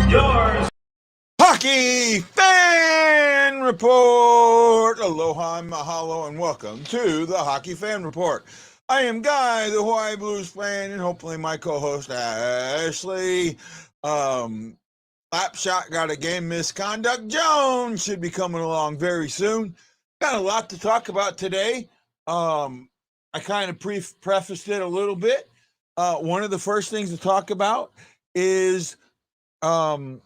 yours. Hockey Fan Report! Aloha, mahalo, and welcome to the Hockey Fan Report. I am Guy, the Hawaii Blues fan, and hopefully my co-host Ashley. Slapshot got a game misconduct. Jones should be coming along very soon. Got a lot to talk about today. I kind of prefaced it a little bit. One of the first things to talk about is, pardon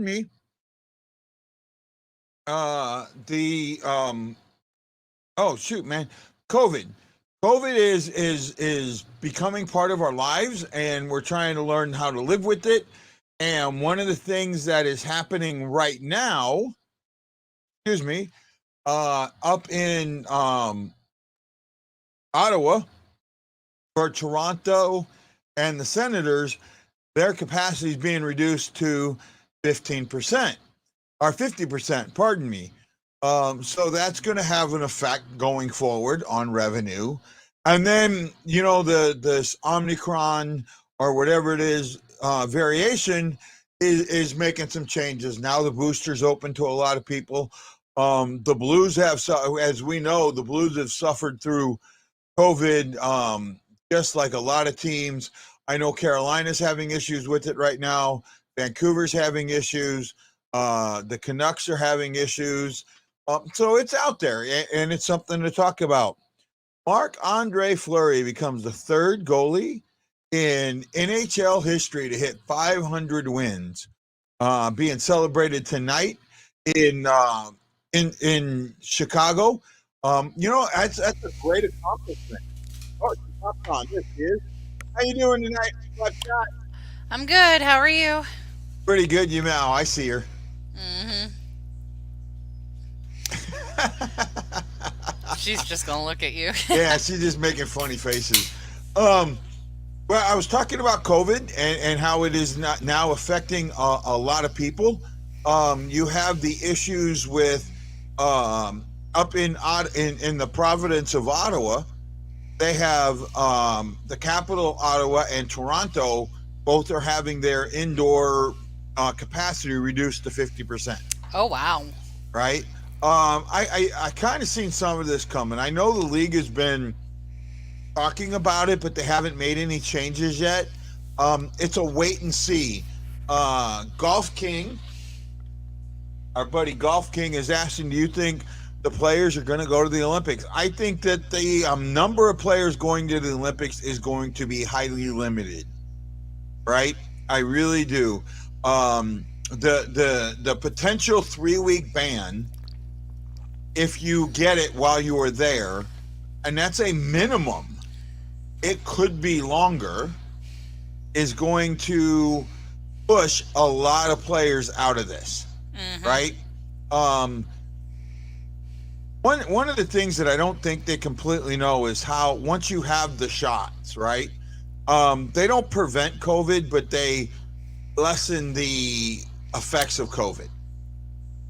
me, oh shoot, man, COVID. COVID is becoming part of our lives, and we're trying to learn how to live with it. And one of the things that is happening right now, up in Ottawa, for Toronto and the Senators, their capacity is being reduced to 15%, or 50%, pardon me. So that's going to have an effect going forward on revenue. And then, this Omicron or whatever it is, variation is making some changes. Now the booster's open to a lot of people. The Blues have, as we know, the Blues have suffered through COVID, just like a lot of teams. I know Carolina's having issues with it right now. Vancouver's having issues. The Canucks are having issues. So it's out there, and it's something to talk about. Marc-Andre Fleury becomes the third goalie in NHL history to hit 500 wins, being celebrated tonight in Chicago. That's a great accomplishment. Oh, this is. How you doing tonight, Scott? I'm good. How are you? Pretty good, you know. I see her. Mm-hmm. She's just gonna look at you. Yeah, she's just making funny faces. Well, I was talking about COVID and how it is not now affecting a lot of people. You have the issues with up in the province of Ottawa. They have the capital, Ottawa, and Toronto. Both are having their indoor capacity reduced to 50%. Oh wow! Right. I kind of seen some of this coming. I know the league has been talking about it, but they haven't made any changes yet. It's a wait and see. Golf King, our buddy Golf King, is asking, do you think the players are going to go to the Olympics? I think that the number of players going to the Olympics is going to be highly limited. Right? I really do. The potential 3-week ban, if you get it while you are there, and that's a minimum, it could be longer, is going to push a lot of players out of this. Mm-hmm. Right? One of the things that I don't think they completely know is how, once you have the shots, right? They don't prevent COVID, but they lessen the effects of COVID.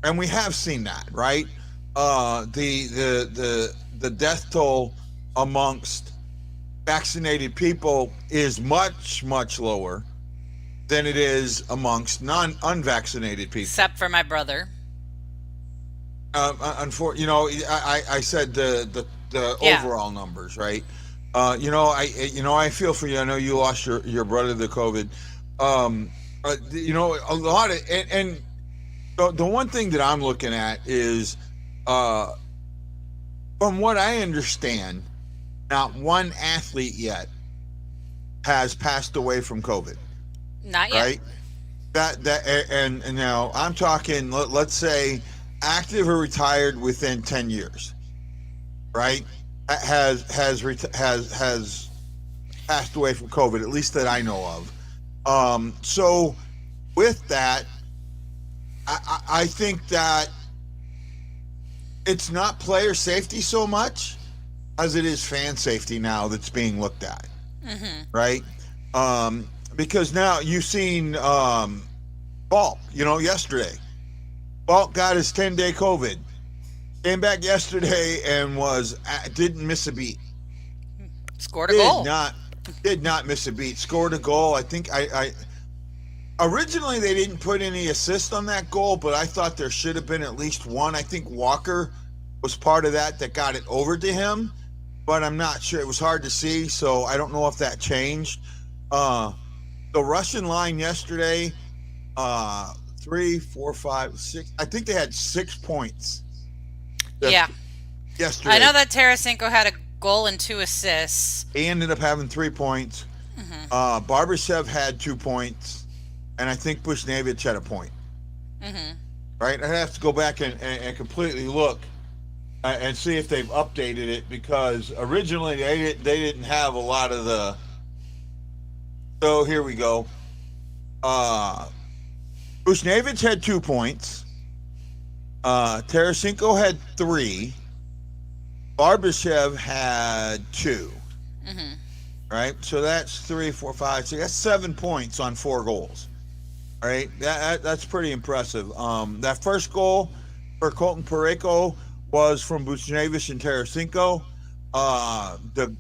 And we have seen that, right? The death toll amongst vaccinated people is much, much lower than it is amongst unvaccinated people. Except for my brother. Unfortunately, I said the overall numbers, right? I feel for you. I know you lost your brother to COVID. A lot of and the one thing that I'm looking at is, from what I understand, not one athlete yet has passed away from COVID. Not yet. Right? And now I'm talking. Let's say active or retired within 10 years. Right? Has passed away from COVID, at least that I know of. So with that, I think that it's not player safety so much as it is fan safety now that's being looked at. Mm-hmm. Right? Because now you've seen Falk, yesterday. Falk got his 10-day COVID. Came back yesterday and didn't miss a beat. Scored a goal. Did not miss a beat. Scored a goal. I think Originally, they didn't put any assist on that goal, but I thought there should have been at least one. I think Walker was part of that got it over to him, but I'm not sure. It was hard to see, so I don't know if that changed. The Russian line yesterday, 3, 4, 5, 6. I think they had 6 points. Yeah. Yesterday. I know that Tarasenko had a goal and 2 assists. He ended up having 3 points. Barbashev had 2 points, and I think Buchnevich had a point. Right? I have to go back and completely look and see if they've updated it, because originally they didn't have a lot of the. So here we go. Buchnevich had 2 points. Tarasenko had 3. Barbashev had 2. Right? So that's 3, 4, 5, 6. That's 7 points on 4 goals. All right? That's pretty impressive. That first goal for Colton Parayko was from Buchnevich and Tarasenko. The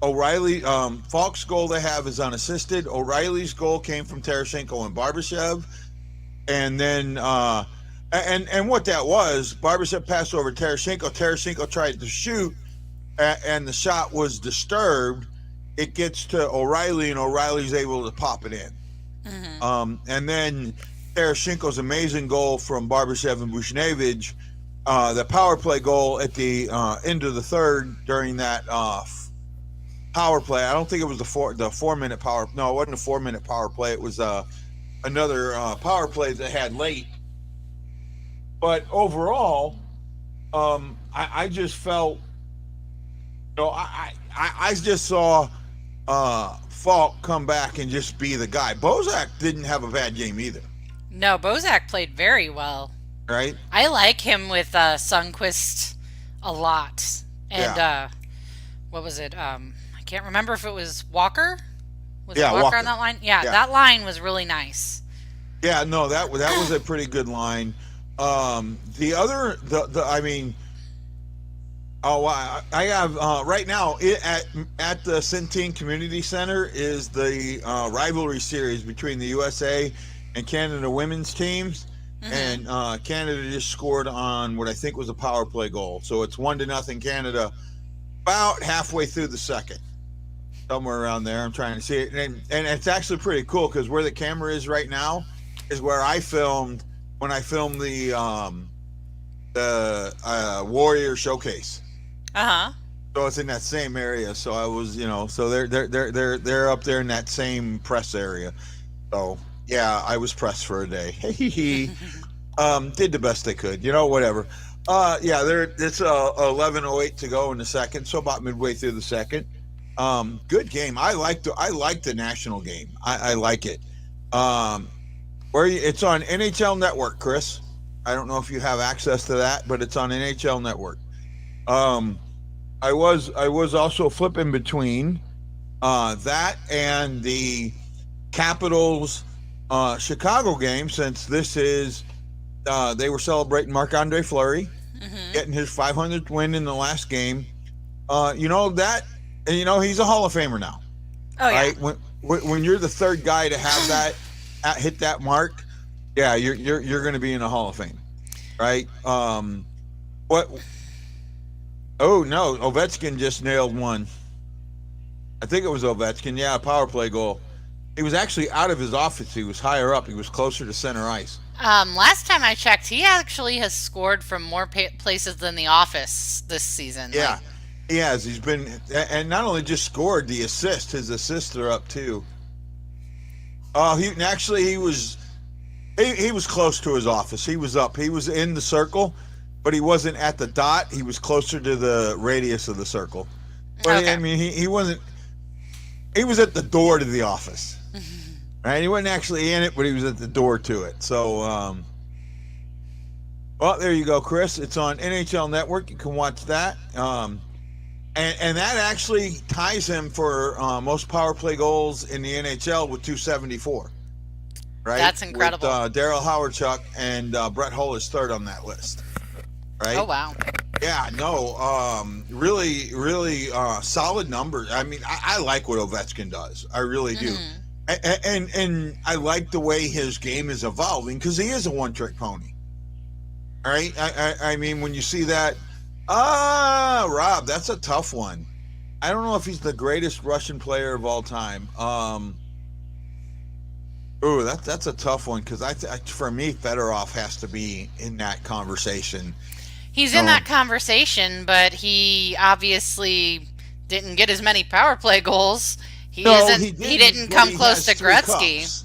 O'Reilly, Falk's goal they have is unassisted. O'Reilly's goal came from Tarasenko and Barbashev. And then, and what that was, Barbashev passed over Tarasenko. Tarasenko tried to shoot, and the shot was disturbed. It gets to O'Reilly, and O'Reilly's able to pop it in. And then Tarasenko's amazing goal from Barbashev and Buchnevich, the power play goal at the end of the third during that power play. I don't think it was the 4-minute power. No, it wasn't a 4-minute power play. It was another power play they had late. But overall, I just felt, I just saw Falk come back and just be the guy. Bozak didn't have a bad game either. No, Bozak played very well. Right? I like him with Sundqvist a lot. And what was it? I can't remember if it was Walker. Was it Walker on that line? Yeah, that line was really nice. Yeah, no, that was a pretty good line. The other, I mean, I have right now at the Centene Community Center is the rivalry series between the USA and Canada women's teams, and Canada just scored on what I think was a power play goal, so it's 1-0 Canada. About halfway through the second, somewhere around there. I'm trying to see it, and it's actually pretty cool because where the camera is right now is where I filmed when I filmed the Warrior Showcase. So it's in that same area. So I was, so they're up there in that same press area. So yeah, I was pressed for a day. Did the best they could, whatever. It's 11:08 to go in the second, so about midway through the second. Good game. I like the national game. I like it. It's on NHL Network, Chris. I don't know if you have access to that, but it's on NHL Network. I was also flipping between that and the Capitals Chicago game, since this is they were celebrating Marc-Andre Fleury getting his 500th win in the last game. He's a Hall of Famer now. Oh yeah. Right? When you're the third guy to have that hit that mark, yeah, you're going to be in the Hall of Fame, right? What? Oh no, Ovechkin just nailed one. I think it was Ovechkin. Yeah, power play goal. He was actually out of his office. He was higher up. He was closer to center ice. Last time I checked, he actually has scored from more places than the office this season. Yeah, he has. He's been, and not only just scored, the assist. His assists are up too. He was close to his office. He was up. He was in the circle, but he wasn't at the dot. He was closer to the radius of the circle. But okay. I mean, he wasn't. He was at the door to the office. Right? He wasn't actually in it, but he was at the door to it. So, well, there you go, Chris. It's on NHL Network. You can watch that. And that actually ties him for most power play goals in the NHL with 274. Right? That's incredible. With Daryl Howardchuk and Brett Hull is third on that list. Right? Oh, wow. Yeah, no, really, really solid numbers. I mean, I like what Ovechkin does. I really do. And I like the way his game is evolving because he is a one-trick pony. All right. I mean, when you see that, Rob, that's a tough one. I don't know if he's the greatest Russian player of all time. That's a tough one because for me, Fedorov has to be in that conversation. He's in that conversation, but he obviously didn't get as many power play goals. He didn't come close to Gretzky.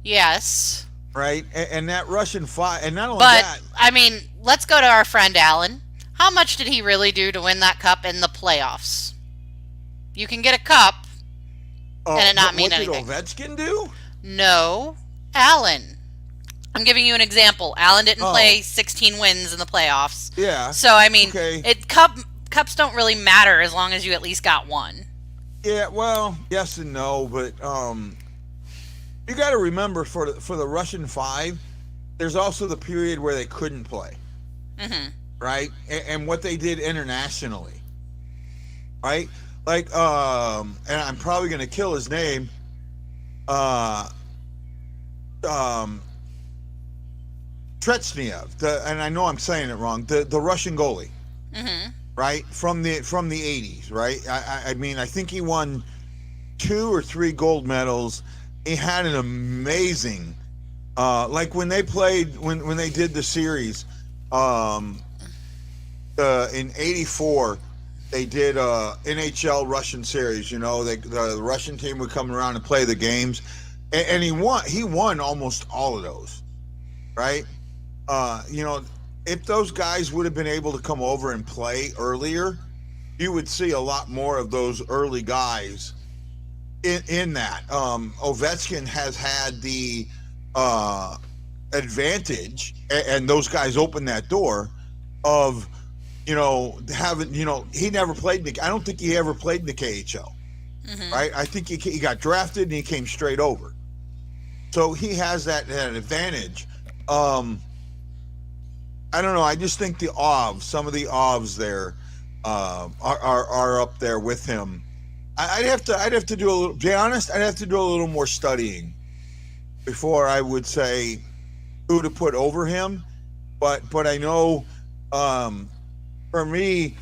Yes. Right, and that Russian 5, and not only that. But I mean, let's go to our friend Allen. How much did he really do to win that cup in the playoffs? You can get a cup and it not mean anything. What did Ovechkin do? No, Allen. I'm giving you an example. Allen didn't play 16 wins in the playoffs. Yeah. So I mean, cups don't really matter as long as you at least got one. Yeah. Well, yes and no, but you got to remember for the Russian 5, there's also the period where they couldn't play. Mm-hmm. Right, and what they did internationally. Right, like and I'm probably gonna kill his name. Tretsniev, and I know I'm saying it wrong. The Russian goalie, right, from the 80s, right. I mean, I think he won 2 or 3 gold medals. He had an amazing, like when they played when they did the series, in '84. They did NHL Russian series. You know, the Russian team would come around and play the games, and he won almost all of those, right? You know, if those guys would have been able to come over and play earlier, you would see a lot more of those early guys in that. Ovechkin has had the advantage, and those guys opened that door of, you know, having, you know, he never played I don't think he ever played in the KHL, right? I think he got drafted and he came straight over. So he has that advantage. I don't know. I just think some of the Ovs there are up there with him. I'd have to do a little, to be honest, I'd have to do a little more studying before I would say who to put over him. But I know, for me,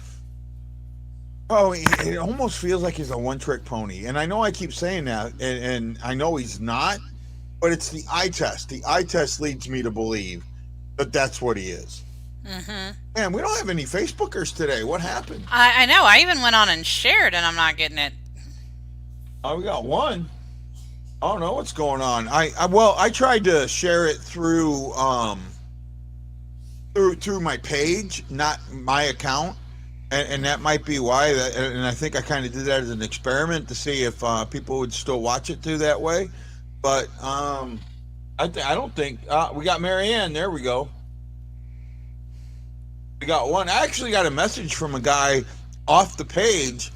it almost feels like he's a one-trick pony. And I know I keep saying that, and I know he's not, but it's the eye test. The eye test leads me to believe that that's what he is. Man, we don't have any Facebookers today. What happened? I know. I even went on and shared, and I'm not getting it. Oh, we got one. I don't know what's going on. I tried to share it through my page, not my account, and that might be why. And I think I kind of did that as an experiment to see if people would still watch it through that way. But I don't think we got Marianne. There we go. We got one. I actually got a message from a guy off the page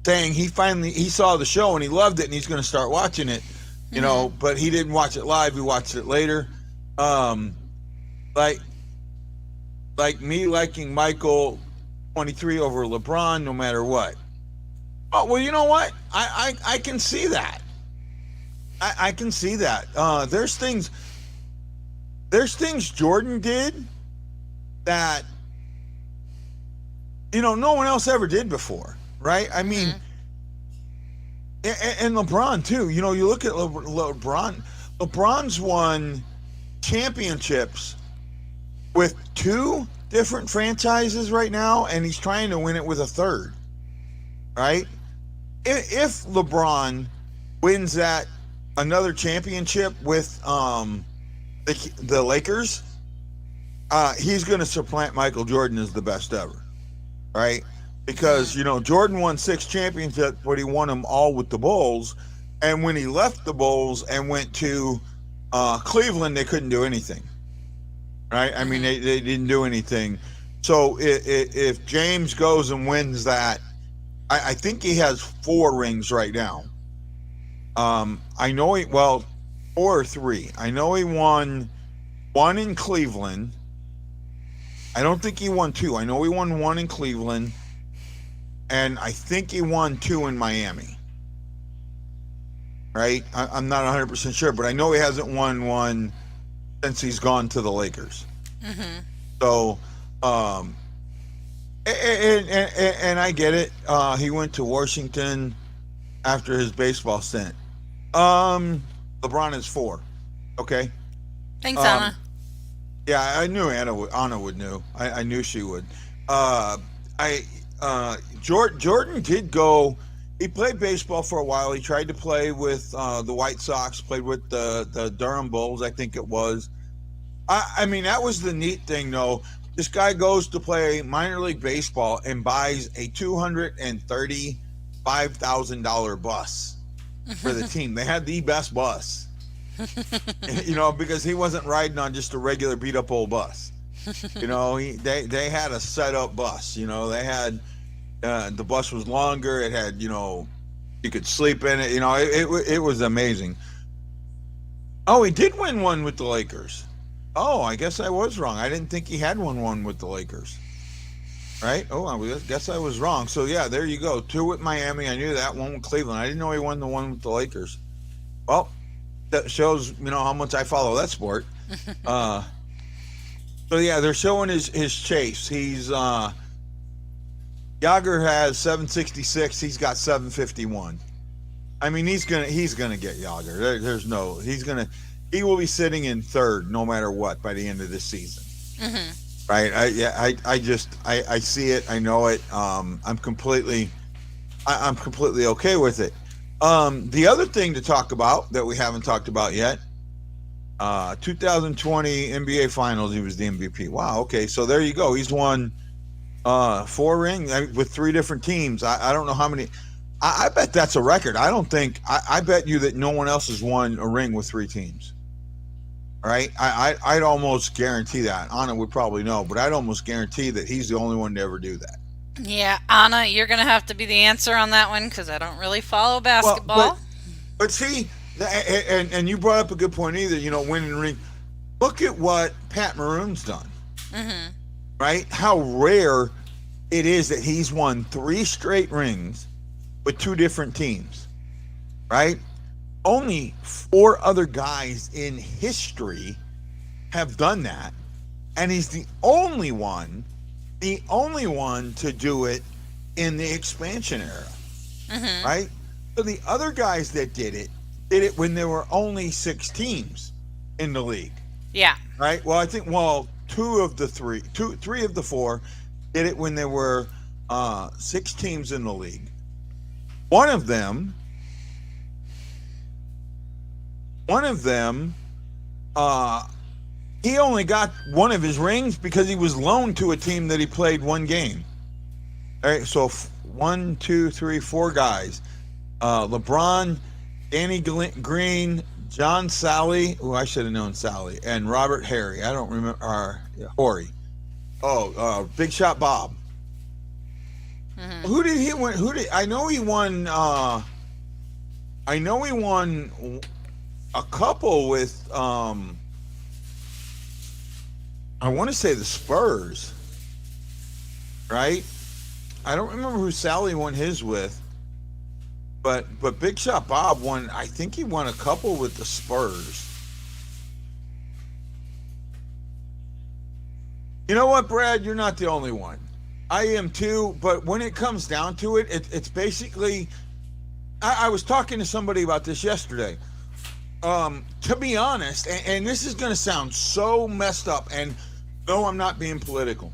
saying he saw the show and he loved it and he's going to start watching it. You know, but he didn't watch it live. He watched it later. Like me liking Michael 23 over LeBron no matter what. Oh, well, you know what? I can see that. I can see that. There's things Jordan did that, you know, no one else ever did before, right? I mean, and LeBron too. You know, you look at LeBron. LeBron's won championships with 2 different franchises right now, and he's trying to win it with a 3rd, right? If LeBron wins another championship with the Lakers, he's going to supplant Michael Jordan as the best ever, right? Because, you know, Jordan won 6 championships, but he won them all with the Bulls. And when he left the Bulls and went to Cleveland, they couldn't do anything, right? I mean, they didn't do anything. So if James goes and wins that, I think he has 4 rings right now. I know 4 or 3. I know he won 1 in Cleveland. I don't think he won 2. I know he won 1 in Cleveland. And I think he won 2 in Miami. right? I'm not 100% sure, but I know he hasn't won one since he's gone to the Lakers. Mm-hmm. So, and I get it. He went to Washington after his baseball stint. LeBron is 4. Okay. Thanks, Anna. Yeah, I knew Anna would know. I knew she would. Jordan did go. He played baseball for a while. He tried to play with the White Sox. Played with the Durham Bulls, I think it was. I mean, that was the neat thing, though. This guy goes to play minor league baseball and buys a $235,000 bus for the team. They had the best bus, because he wasn't riding on just a regular beat up old bus. They had a set up bus. They had the bus was longer. It had you could sleep in it. It was amazing. Oh, he did win one with the Lakers. Oh, I guess I was wrong. I didn't think he had won one with the Lakers. Right? Oh, I guess I was wrong. So, yeah, there you go. 2 with Miami. I knew that. 1 with Cleveland. I didn't know he won the one with the Lakers. Well, that shows, how much I follow that sport. So, yeah, they're showing his chase. He's Yager has 766. He's got 751. I mean, he's gonna get Yager. He will be sitting in 3rd no matter what by the end of this season. Mm-hmm. Right? I see it. I know it. I'm completely okay with it. The other thing to talk about that we haven't talked about yet, 2020 NBA Finals, he was the MVP. Wow. Okay, so there you go. He's won 4 rings with 3 different teams. I don't know how many. I bet that's a record. I bet you that no one else has won a ring with 3 teams. Right? I'd almost guarantee that. Anna would probably know, but I'd almost guarantee that he's the only one to ever do that. Yeah, Anna, you're going to have to be the answer on that one because I don't really follow basketball. Well, but see, and you brought up a good point either, winning a ring. Look at what Pat Maroon's done. Mm-hmm. Right? How rare it is that he's won 3 straight rings with 2 different teams. Right? Only 4 other guys in history have done that, and he's the only one to do it in the expansion era. Mm-hmm. Right? So the other guys that did it when there were only 6 teams in the league. Yeah. Right? Well, I think 3 of the 4 did it when there were 6 teams in the league. One of them, he only got one of his rings because he was loaned to a team that he played 1 game. All right, so 1, 2, 3, 4 guys. LeBron, Danny Green, John Sally, who I should have known Sally, and Robert Harry. I don't remember, Horry. Big Shot Bob. Mm-hmm. Who did he win? I know he won a couple with I want to say the Spurs, right? I don't remember who Sally won his with, but Big Shot Bob won. I think he won a couple with the Spurs. You know what, Brad? You're not the only one. I am too. But when it comes down to it, it's basically. I was talking to somebody about this yesterday. To be honest, and this is going to sound so messed up, and no, I'm not being political.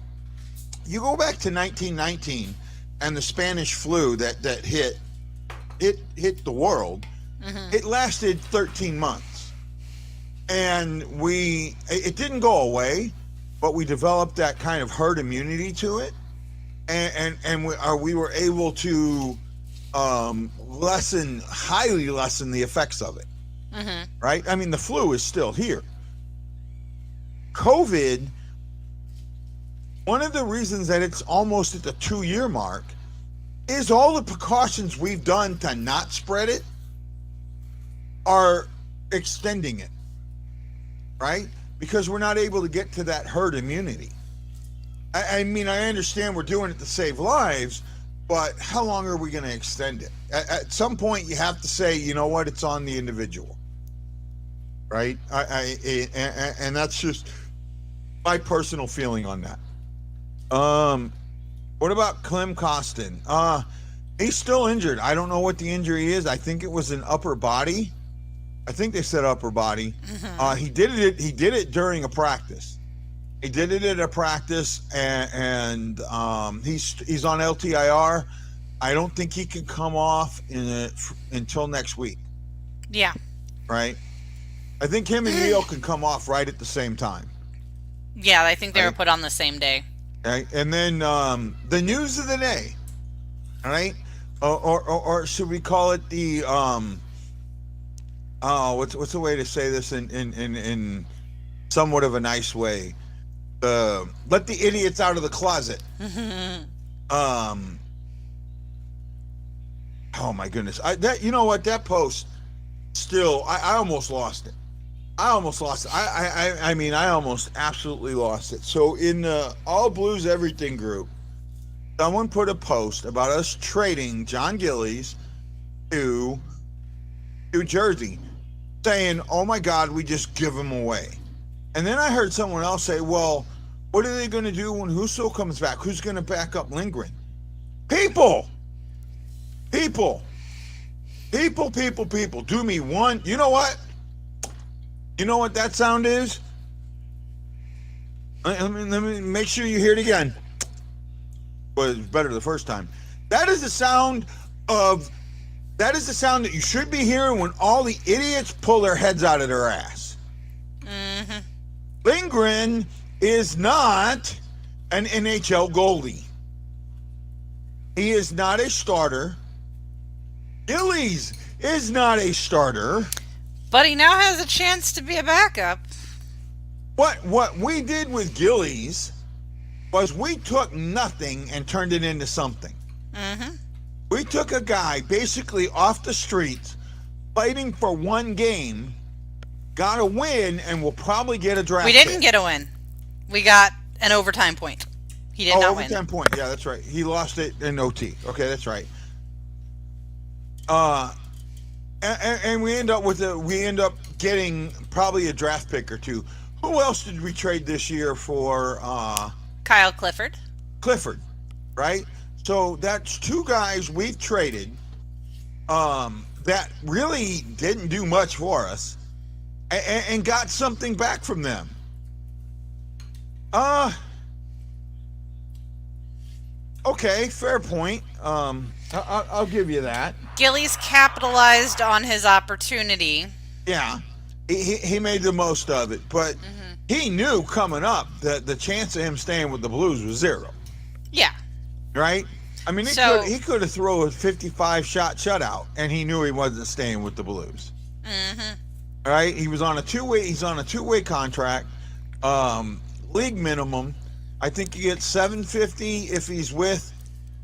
You go back to 1919 and the Spanish flu that hit the world. Mm-hmm. It lasted 13 months, and it didn't go away, but we developed that kind of herd immunity to it, and we were able to highly lessen the effects of it. Mm-hmm. Right? I mean, the flu is still here. COVID, one of the reasons that it's almost at the 2-year mark is all the precautions we've done to not spread it are extending it, right? Because we're not able to get to that herd immunity. I mean, I understand we're doing it to save lives, but how long are we going to extend it? At some point, you have to say, you know what, it's on the individual, right? And that's just my personal feeling on that. What about Clem Costan? He's still injured. I don't know what the injury is. I think it was an upper body. I think they said upper body. He did it during a practice. He did it at a practice, and he's on LTIR. I don't think he can come off until next week. Yeah. Right. I think him and Neil can come off right at the same time. Yeah, I think they were put on the same day. Okay, and then the news of the day. All right, or should we call it the what's the way to say this in somewhat of a nice way? Let the idiots out of the closet. Oh my goodness! You know what, that post still, I almost lost it. I almost absolutely lost it. So in the All Blues Everything group, someone put a post about us trading John Gillies to New Jersey, saying, "Oh my God, we just give him away." And then I heard someone else say, "Well, what are they going to do when Husso comes back? Who's going to back up Lindgren?" People. Do me one. You know what? You know what that sound is? Let me make sure you hear it again. Well, it was better the first time. That is the sound that you should be hearing when all the idiots pull their heads out of their ass. Mm-hmm. Lindgren is not an NHL goalie. He is not a starter. Gillies is not a starter. But he now has a chance to be a backup. What we did with Gillies was we took nothing and turned it into something. Mm-hmm. We took a guy basically off the streets, fighting for one game, got a win, and will probably get a draft pick. We didn't pick. Get a win. We got an overtime point. He did not win. Overtime point. Yeah, that's right. He lost it in OT. Okay, that's right. And we end up getting probably a draft pick or two. Who else did we trade this year for? Kyle Clifford. Clifford, right? So that's two guys we've traded that really didn't do much for us, and got something back from them. Okay, fair point. I'll give you that. Gillies capitalized on his opportunity. Yeah, he made the most of it, but he knew coming up that the chance of him staying with the Blues was zero. Yeah. Right? I mean, he could have thrown a 55-shot shutout, and he knew he wasn't staying with the Blues. Mm-hmm. Right? He was on a two-way. He's on a two-way contract, league minimum. I think he gets $750 if he's with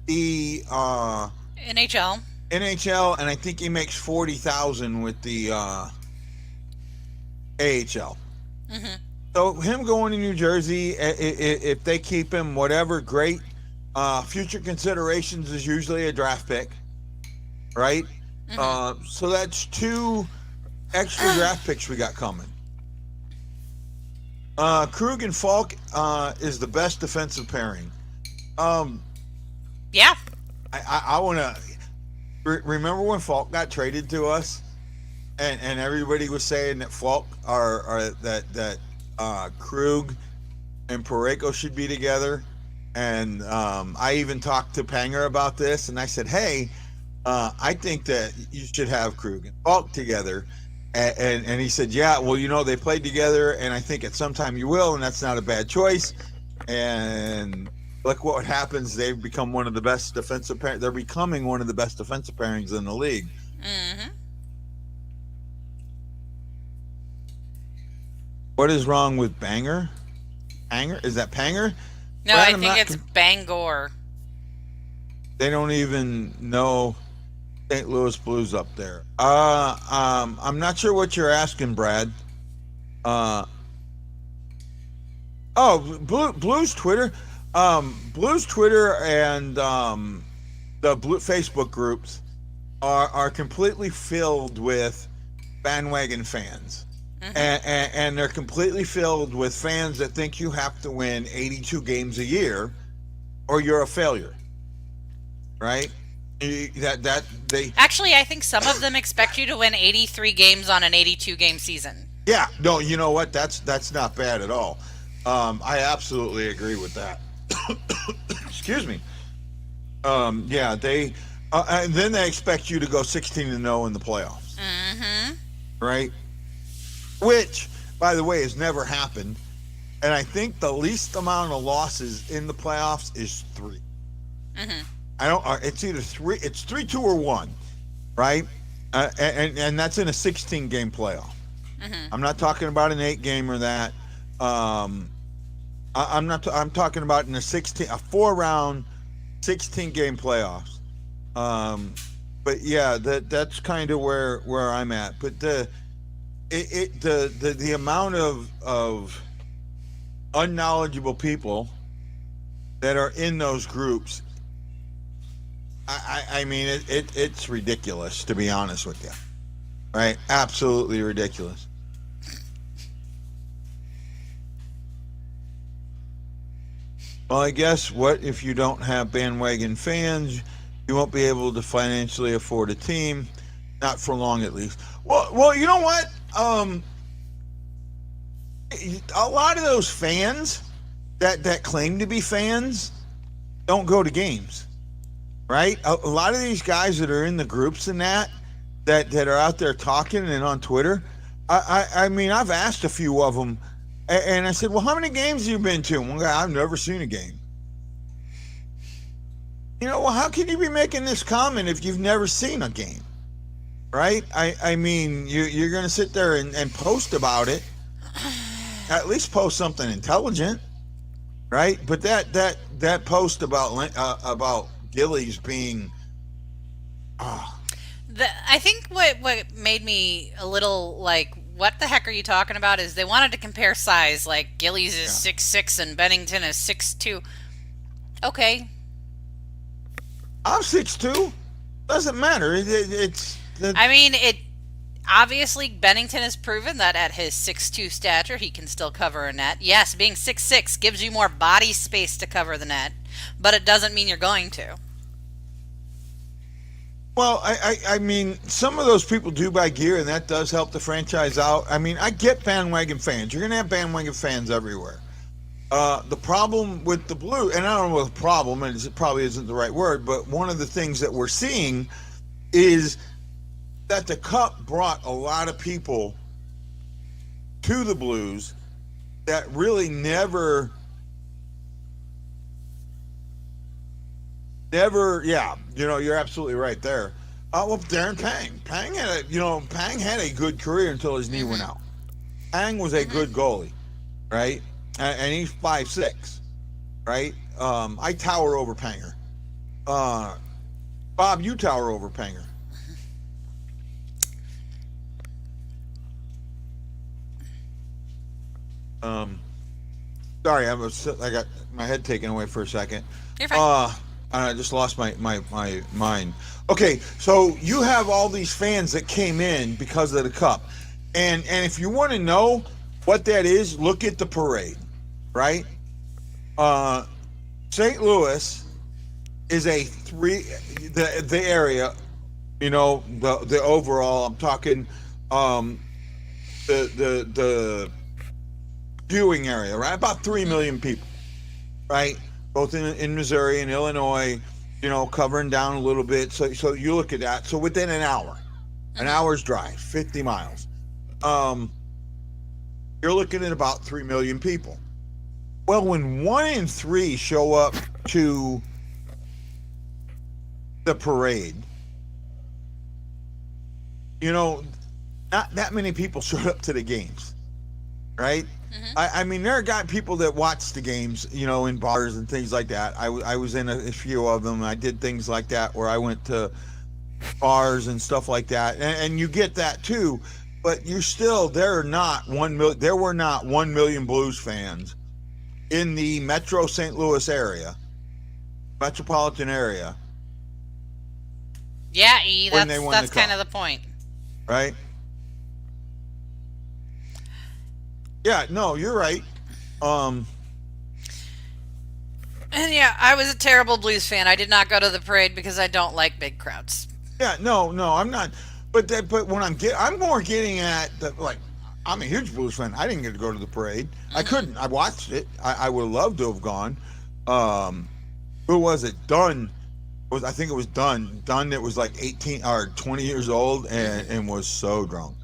the NHL, and I think he makes $40,000 with the AHL. Mm-hmm. So him going to New Jersey, if they keep him, whatever, great. Future considerations is usually a draft pick, right? Mm-hmm. So that's two extra draft picks we got coming. Krug and Falk is the best defensive pairing. Yeah. I want to remember when Falk got traded to us, and everybody was saying that Falk that Krug and Parayko should be together, and I even talked to Panger about this, and I said, hey, I think that you should have Krug and Falk together. And he said, yeah, well, you know, they played together, and I think at some time you will, and that's not a bad choice. And look what happens. They've become one of the best defensive pairings. They're becoming one of the best defensive pairings in the league. Mm-hmm. What is wrong with Banger? Panger? Is that Panger? No, Brad, I think it's Bangor. They don't even know St. Louis Blues up there. I'm not sure what you're asking, Brad. Blues Twitter. Blues Twitter and the Blue Facebook groups are completely filled with bandwagon fans. And they're completely filled with fans that think you have to win 82 games a year or you're a failure, right? Actually, I think some of them expect you to win 83 games on an 82 game season. Yeah, no, you know what? That's not bad at all. I absolutely agree with that. Excuse me. Yeah, they and then they expect you to go 16-0 in the playoffs, right? Which, by the way, has never happened. And I think the least amount of losses in the playoffs is 3. I don't. It's either 3. It's 3-2 or 1, right? And that's in a 16-game playoff. I'm not talking about an 8-game or that. I'm not. I'm talking about in a 4-round, 16-game playoffs. But yeah, that's kind of where I'm at. But the amount of unknowledgeable people that are in those groups, I mean, it's ridiculous, to be honest with you, right? Absolutely ridiculous. Well, I guess what if you don't have bandwagon fans, you won't be able to financially afford a team, not for long at least. Well, you know what? A lot of those fans that claim to be fans don't go to games, right? A lot of these guys that are in the groups and that are out there talking and on Twitter, I mean, I've asked a few of them, and I said, well, how many games have you been to? One guy, I've never seen a game. You know, well, how can you be making this comment if you've never seen a game, right? I mean, you're going to sit there and post about it. At least post something intelligent, right? But that post about Gillies being, I think what made me a little like, what the heck are you talking about? Is they wanted to compare size, like Gillies is 6'6" and Binnington is 6'2". Okay, I'm 6'2". Doesn't matter. I mean, it obviously Binnington has proven that at his 6'2" stature, he can still cover a net. Yes, being 6'6" gives you more body space to cover the net, but it doesn't mean you're going to. Well, I mean, some of those people do buy gear, and that does help the franchise out. I mean, I get bandwagon fans. You're going to have bandwagon fans everywhere. The problem with the Blue, and I don't know what the problem, and it probably isn't the right word, but one of the things that we're seeing is that the Cup brought a lot of people to the Blues that really never, yeah, you know, you're absolutely right there. Well, Darren Pang had a good career until his knee went out. Pang was a good goalie, right? And he's 5'6", right? I tower over Panger. Bob, you tower over Panger. Sorry, I got my head taken away for a second. You're fine. I just lost my mind. Okay, so you have all these fans that came in because of the Cup, and if you want to know what that is, look at the parade, right? St. Louis is the area, you know, the overall. I'm talking the viewing area, right? About 3 million people, right? Both in Missouri and Illinois, you know, covering down a little bit. So you look at that. So within an hour's drive, 50 miles, you're looking at about 3 million people. Well, when 1 in 3 show up to the parade, you know, not that many people showed up to the games, right? I mean, there are people that watch the games, you know, in bars and things like that. I was in a few of them. I did things like that where I went to bars and stuff like that, and you get that too. But you still, there were not 1 million Blues fans in the Metro St. Louis area, metropolitan area, Yeah, when they won that's the cup. kind of the point. Right? Yeah, no, you're right. And yeah, I was a terrible Blues fan. I did not go to the parade because I don't like big crowds. Yeah, no, I'm not. But when I'm more getting at I'm a huge Blues fan. I didn't get to go to the parade. I couldn't. I watched it. I would have loved to have gone. Who was it? Dunn. I think it was Dunn. Dunn that was like 18 or 20 years old and was so drunk.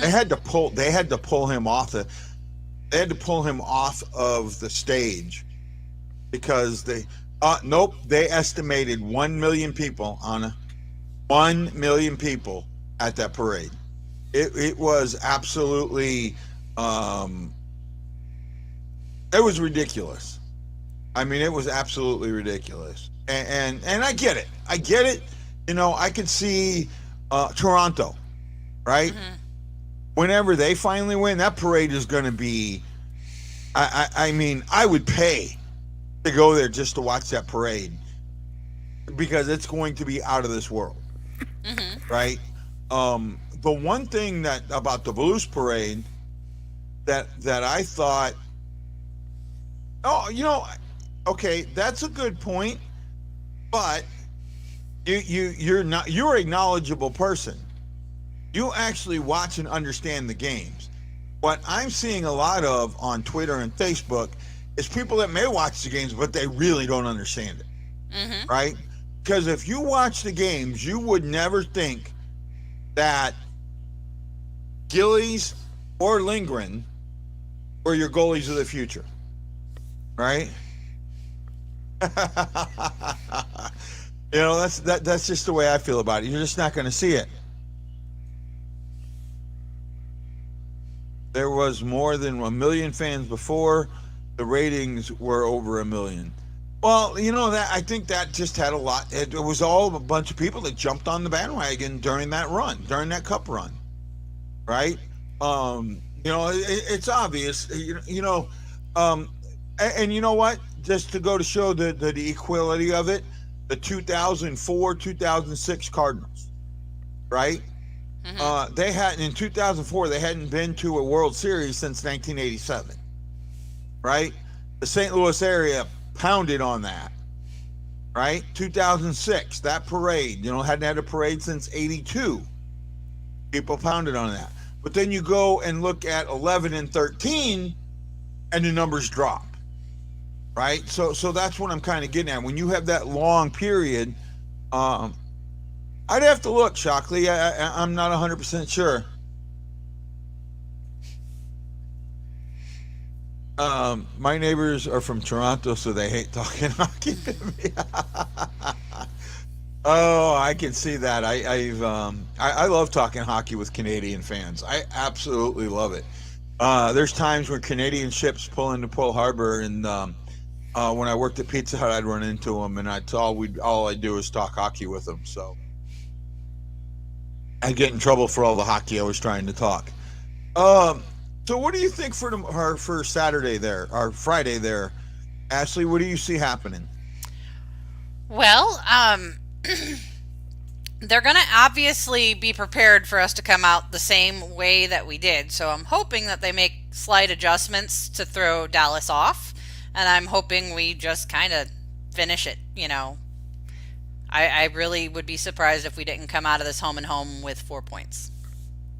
They had to pull him off the stage because they estimated 1 million people, Anna. 1 million people at that parade. It was absolutely it was ridiculous. I mean, it was absolutely ridiculous. And I get it. I could see Toronto, right? Whenever they finally win, that parade is going to be. I mean, I would pay to go there just to watch that parade because it's going to be out of this world, right? The one thing about the Blues parade that I thought, okay, that's a good point, but you're a knowledgeable person. You actually watch and understand the games. What I'm seeing a lot of on Twitter and Facebook is people that may watch the games, but they really don't understand it, right? Because if you watch the games, you would never think that Gillies or Lindgren were your goalies of the future, right? That's just the way I feel about it. You're just not going to see it. There was more than 1 million fans before. The ratings were over 1 million. Well, that I think that just had a lot. It was all a bunch of people that jumped on the bandwagon during that cup run, right? It's obvious. And you know what? Just to go to show the equality of it, the 2004-2006 Cardinals, right? They hadn't in 2004. They hadn't been to a World Series since 1987, right? The St. Louis area pounded on that, right? 2006, that parade, hadn't had a parade since 82. People pounded on that. But then you go and look at 11 and 13 and the numbers drop, right? So that's what I'm kind of getting at. When you have that long period, I'd have to look, Shockley. I'm not 100% sure. My neighbors are from Toronto, so they hate talking hockey to me. Oh, I can see that. I love talking hockey with Canadian fans. I absolutely love it. There's times when Canadian ships pull into Pearl Harbor, and when I worked at Pizza Hut, I'd run into them, and all I do is talk hockey with them. So I'd get in trouble for all the hockey I was trying to talk. So what do you think for Saturday there, or Friday there? Ashley, what do you see happening? Well, they're going to obviously be prepared for us to come out the same way that we did. So I'm hoping that they make slight adjustments to throw Dallas off. And I'm hoping we just kind of finish it, I really would be surprised if we didn't come out of this home and home with 4 points.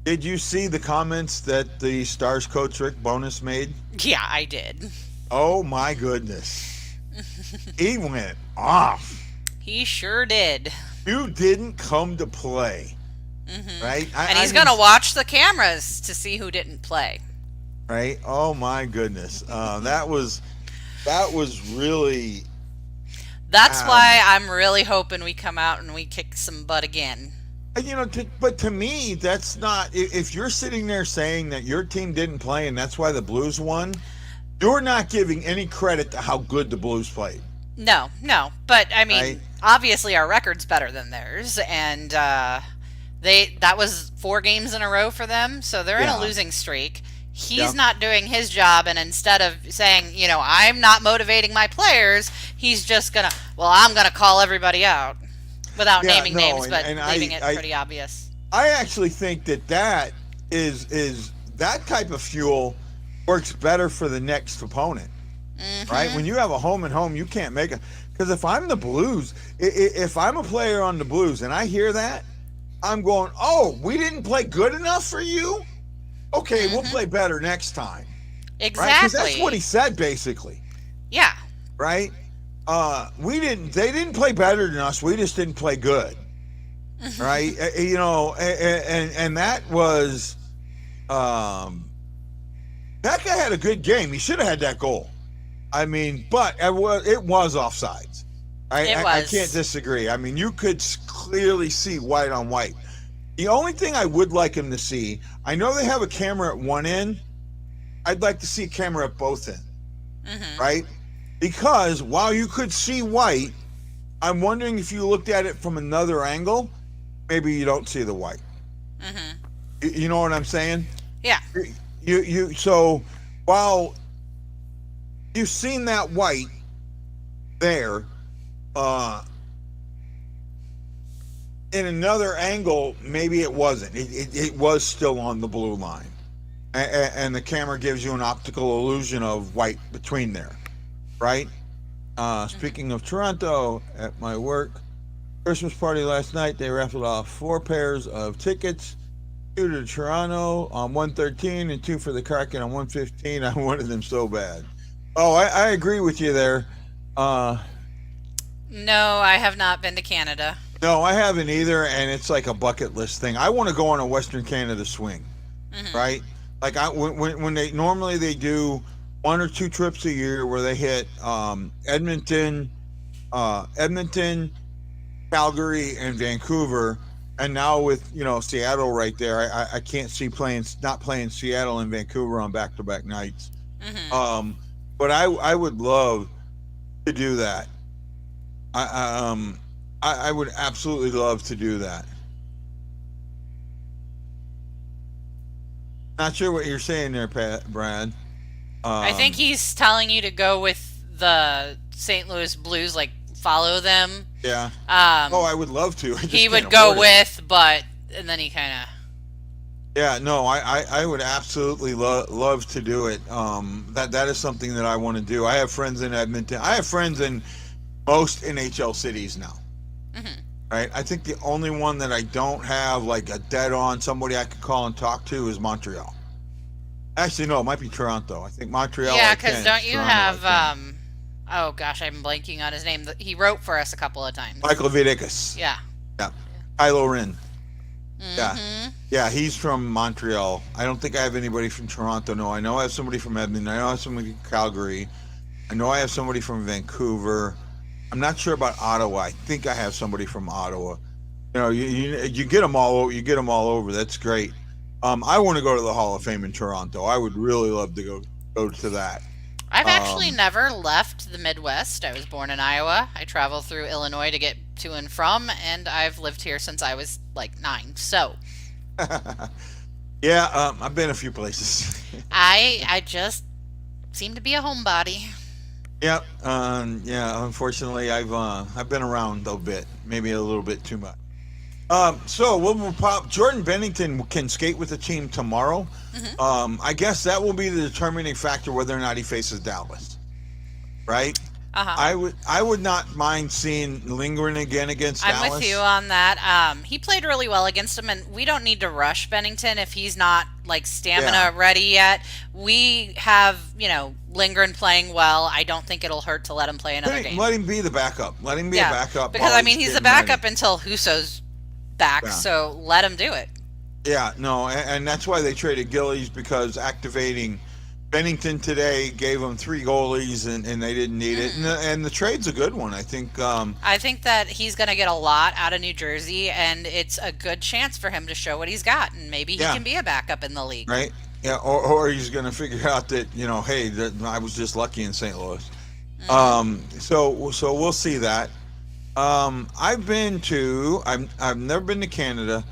Did you see the comments that the Stars coach Rick Bowness made? Yeah, I did. Oh my goodness. He went off. He sure did. You didn't come to play. Right? And he's going to watch the cameras to see who didn't play. Right? Oh my goodness. That was really... That's why I'm really hoping we come out and we kick some butt again. But to me, that's not... If you're sitting there saying that your team didn't play and that's why the Blues won, you're not giving any credit to how good the Blues played. No. But, I mean, obviously our record's better than theirs. And that was 4 games in a row for them. So they're in a losing streak. He's not doing his job. And instead of saying, I'm not motivating my players, he's just going to, I'm going to call everybody out. Without naming names, but leaving it pretty obvious. I actually think that is that type of fuel works better for the next opponent, right? When you have a home and home, you can't make it. Because if I'm the Blues, if I'm a player on the Blues and I hear that, I'm going, oh, we didn't play good enough for you? Okay, we'll play better next time. Exactly. Right? 'Cause that's what he said, basically. Yeah. Right? They didn't play better than us. We just didn't play good. Right? And that was, that guy had a good game. He should have had that goal. I mean, but it was offsides. I can't disagree. I mean, you could clearly see white on white. The only thing I would like him to see, I know they have a camera at one end. I'd like to see a camera at both ends. Right? Because while you could see white, I'm wondering if you looked at it from another angle, maybe you don't see the white. You know what I'm saying? Yeah. So while you've seen that white there, in another angle, maybe it wasn't. It was still on the blue line. And the camera gives you an optical illusion of white between there, right? Speaking of Toronto, at my work, Christmas party last night, they raffled off 4 pairs of tickets, 2 to Toronto on 113 and 2 for the Kraken on 115. I wanted them so bad. Oh, I agree with you there. No, I have not been to Canada. No, I haven't either, and it's like a bucket list thing. I want to go on a Western Canada swing, right? Like when they normally they do 1 or 2 trips a year where they hit Edmonton, Calgary, and Vancouver, and now with Seattle right there, I can't see not playing Seattle and Vancouver on back-to-back nights. But I would love to do that. I would absolutely love to do that. Not sure what you're saying there, Brad. I think he's telling you to go with the St. Louis Blues, like follow them. Yeah. I would love to. He would go with, and then he kind of. Yeah, no, I would absolutely love to do it. That is something that I want to do. I have friends in Edmonton. I have friends in most NHL cities now. Right? I think the only one that I don't have like a dead on somebody I could call and talk to is Montreal. Actually, no, it might be Toronto. I think Montreal. Yeah, because don't you have oh gosh, I'm blanking on his name. He wrote for us a couple of times. Michael Vidikas. Yeah. Yeah. Kylo Ren. Yeah, he's from Montreal. I don't think I have anybody from Toronto. No, I know I have somebody from Edmonton. I know I have somebody from Calgary. I know I have somebody from Vancouver. I'm not sure about Ottawa. I think I have somebody from Ottawa. You get them all. You get them all over. That's great. I want to go to the Hall of Fame in Toronto. I would really love to go to that. I've actually never left the Midwest. I was born in Iowa. I travel through Illinois to get to and from, and I've lived here since I was like 9. So. Yeah, I've been a few places. I just seem to be a homebody. Yep. Yeah. Unfortunately, I've been around a bit, maybe a little bit too much. So we'll pop. Jordan Binnington can skate with the team tomorrow. I guess that will be the determining factor whether or not he faces Dallas. Right. I would not mind seeing Lindgren again against Dallas. I'm with you on that. He played really well against him, and we don't need to rush Binnington if he's not like stamina ready yet. We have Lindgren playing well. I don't think it'll hurt to let him play another game. Let him be the backup. Let him be a backup. Because he's the backup until Husso's back. So let him do it. Yeah, no, and that's why they traded Gillies, because activating Binnington today gave them 3 goalies, and they didn't need it. And the trade's a good one, I think. I think that he's going to get a lot out of New Jersey, and it's a good chance for him to show what he's got, and maybe he can be a backup in the league. Right? Yeah, or he's going to figure out that, hey, I was just lucky in St. Louis. So we'll see that. I've never been to Canada.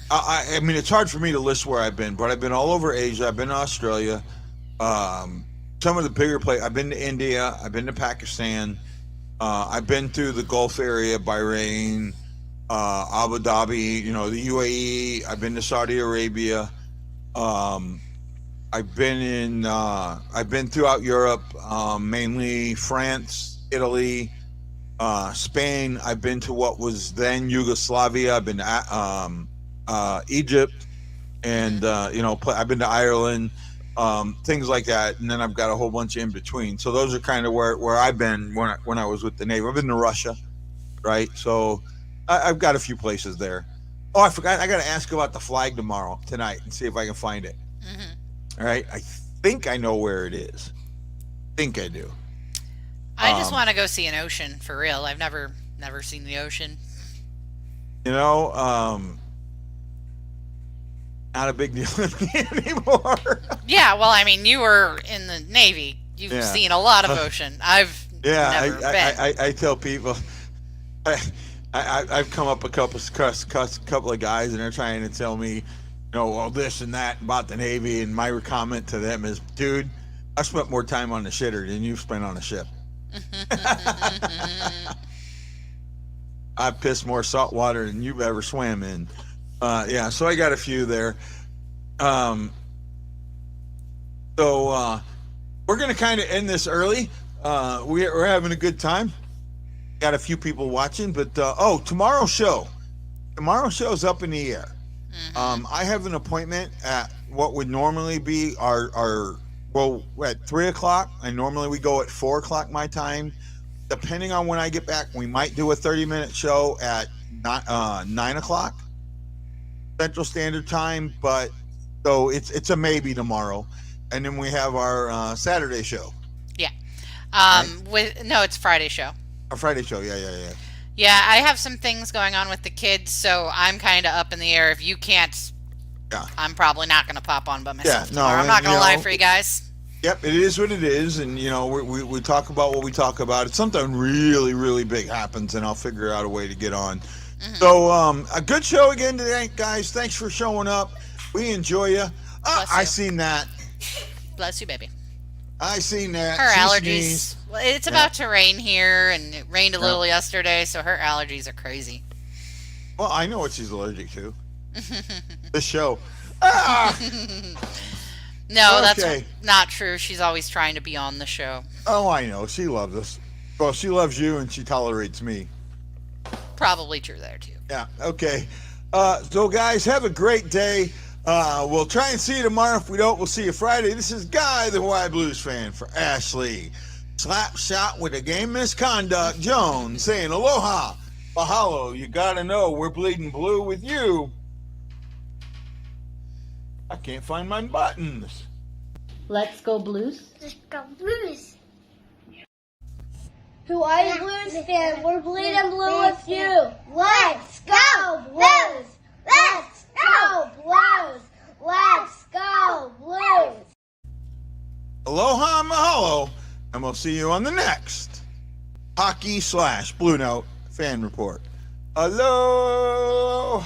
I mean, it's hard for me to list where I've been, but I've been all over Asia. I've been to Australia. Some of the bigger places. I've been to India. I've been to Pakistan. I've been through the Gulf area, Bahrain, Abu Dhabi, the UAE. I've been to Saudi Arabia. I've been throughout Europe, mainly France, Italy, Spain. I've been to what was then Yugoslavia. I've been to Egypt, and I've been to Ireland, things like that. And then I've got a whole bunch in between. So those are kind of where I've been when I was with the Navy. I've been to Russia, right? So I've got a few places there. Oh, I forgot. I got to ask about the flag tonight, and see if I can find it. Mm-hmm. All right. I think I know where it is. I think I do. I just want to go see an ocean for real. I've never seen the ocean. Not a big deal anymore. Yeah, well, I mean, you were in the Navy. You've seen a lot of ocean. I've never been. I tell people, I've come up a couple of guys, and they're trying to tell me, well, this and that about the Navy, and my comment to them is, dude, I spent more time on the shitter than you've spent on a ship. I've pissed more salt water than you've ever swam in. So I got a few there. So we're going to kind of end this early. We're having a good time. Got a few people watching, but tomorrow's show's up in the air. Mm-hmm. I have an appointment at what would normally be at 3:00, and normally we go at 4:00 my time. Depending on when I get back, we might do a 30-minute show at 9:00 Central Standard Time, but so it's a maybe tomorrow, and then we have our Saturday show. Yeah, it's Friday show. Our Friday show, yeah. Yeah, I have some things going on with the kids, so I'm kind of up in the air. If you can't, I'm probably not going to pop on by myself tomorrow. I'm not going to lie for you guys. Yep, it is what it is, and we talk about what we talk about. If something really, really big happens, and I'll figure out a way to get on. Mm-hmm. So a good show again today, guys. Thanks for showing up. We enjoy you. I seen that. Bless you, baby. I seen that. Her allergies. Well, it's about to rain here, and it rained a little yesterday, so her allergies are crazy. Well, I know what she's allergic to. The show. No, that's not true. She's always trying to be on the show. Oh, I know. She loves us. Well, she loves you, and she tolerates me. Probably true there, too. Yeah, okay. So, guys, have a great day. We'll try and see you tomorrow. If we don't, we'll see you Friday. This is Guy, the Hawaii Blues fan, for Ashley. Slap shot with a game misconduct. Jones saying aloha, mahalo. You got to know we're bleeding blue with you. I can't find my buttons. Let's go Blues. Let's go Blues. Hawaii Blues fan, we're bleeding blue with you. Let's go Blues. Let's go Blues. Let's go Blues. Aloha, mahalo, and we'll see you on the next Hockey/Blue Note fan report. Aloha.